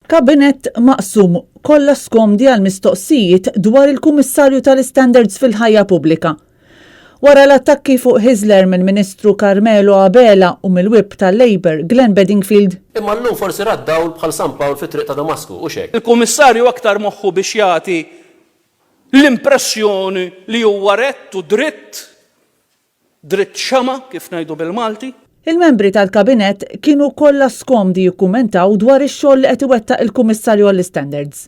Kabinett maqsum kollha skomdi għal mistoqsijiet dwar il-Kummissarju tal-Standards fil-ħajja pubblika. Wara l-attakki fuq Hisler minn Ministru Carmelo Abela u mill-Whip tal-Labor Glenn Bedingfield. Imma llum forsi raddaw bħal San Pawl fit-triq ta' Damasku u xejn. Il-Kummissarju aktar moħħu biex jagħti l-impressjoni li huwa rett u dritt xama kif ngħidu bil-Malti. Il-membri tal-kabinett kienu kollha skomdi jikkumentaw dwar ix-xogħol li qed iwettaq il-Kummissarju għall-Standards.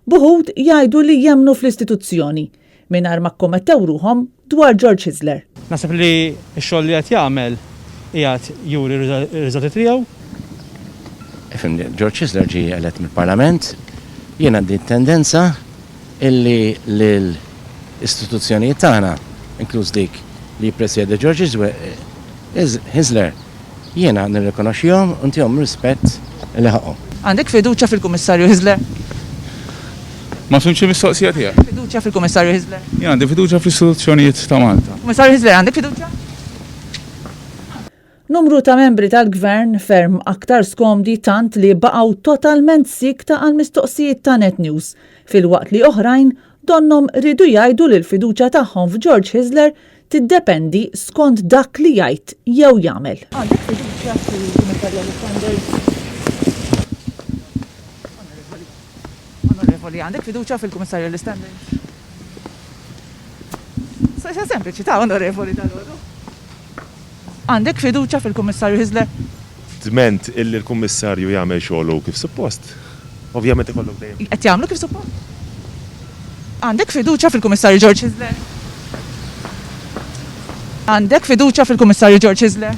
Buħud jgħidu li jemmnu fl-istituzzjoni mingħajr ma kkommettew ruhom dwar George Hisler. Naħseb li x-xogħol li qed jagħmel qiegħed juri r-riżultati tiegħu. George Hisler ġie elett mill-Parlament, jien għandi tendenza illi l-istituzzjonijiet tagħna, inkluż dik li jippresjeda George Hisler, jiena nirrikonoxxihom u ntihom rispett li ħaqhom. Għandek fiduċja fil-Kummissarju Hisler? Ma fimx mistoqsija tiegħek. Fiduċja fil-Kummissarju Hisler? Jien għandi fiduċja fl-istituzzjonijiet ta' Malta. Kummissarju Hisler, għandek fiduċja? Numru ta' membri tal-Gvern ferm aktar skomdi tant li baqgħu totalment sikta għal mistoqsijiet ta' Net News, fil-waqt li oħrajn donnom ridu jgħidu li l-fiduċja tagħhom f'George Hisler tiddependi skont dak li jgħid jew jagħmel. Għandek fiduċja fil-Kummissarju għall-Standards? Onorevoli, għandek fiduċja fil-Kummissarju għall-Standards? Sa sempliċi ta' onorevoli tal-għodu. Għandek fiduċja fil-Kummissarju Hisler? Dment illi l-Kummissarju jagħmel xogħlu kif suppost. Ovvjament ikollok dejjem. Qed jagħmlu kif suppost? Għandek fiduċja fil-Kummissarju George Hisler? Għandek fiduċja fil-Kummissarju George Hisler?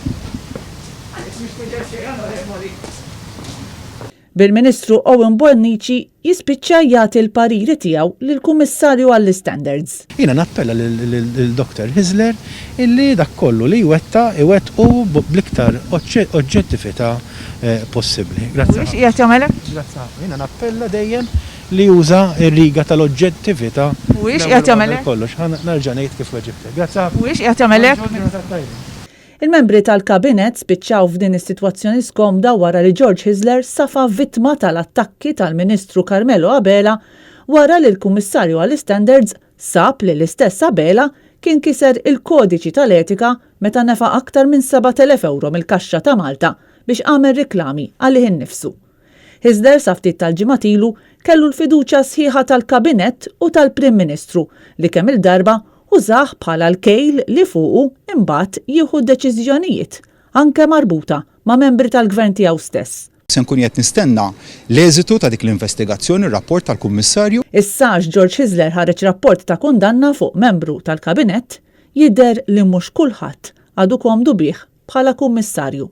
Bil-Ministru Owen Bonnici jispiċċa jagħti l-pariri tiegħu lill-Kummissarju għall-Standards. Jiena nappella lil-Dr. Hisler illi dak kollu li iwettqu bl-iktar oġġettività possibbli. Grazzi. Wiex qiegħed jagħmelek? Grazzi. Jiena nappella dejjem li juża r-riga tal-oġġettività. Wiex qiegħed jagħmelek? Kollox, nerġa' ngħid kif weġibtek. Grazzi. Wiex qiegħed jagħmelek? Il-membri tal-kabinett spiċċaw f'din is-sitwazzjoni skomda wara li George Hisler safa vittma tal-attakki tal-Ministru Carmelo Abela wara li l-Kummissarju għall-Standards sab li l-istess Abela kien kiser il-kodiċi tal-etika meta nefa' aktar minn 7,000 euro mill-Kaxxa ta' Malta biex għamel riklami għalih innifsu. Hisler sa ftit tal-ġimgħat ilu kellu l-fiduċja sħiħa tal-kabinett u tal-Prim Ministru li kemm il-darba użah bħala l-kejl li fuqu imbagħad jieħu deċiżjonijiet anke marbuta ma' membri tal-Gvern tiegħu stess. Se nkun qed nistenna l-eżitu ta' dik l-investigazzjoni, r-rapport tal-Kummissarju. Issa George Hisler ħareġ rapport ta' kundanna fuq membru tal-kabinett jidher li mhux kulħadd għadu komdu bih bħala kummissarju.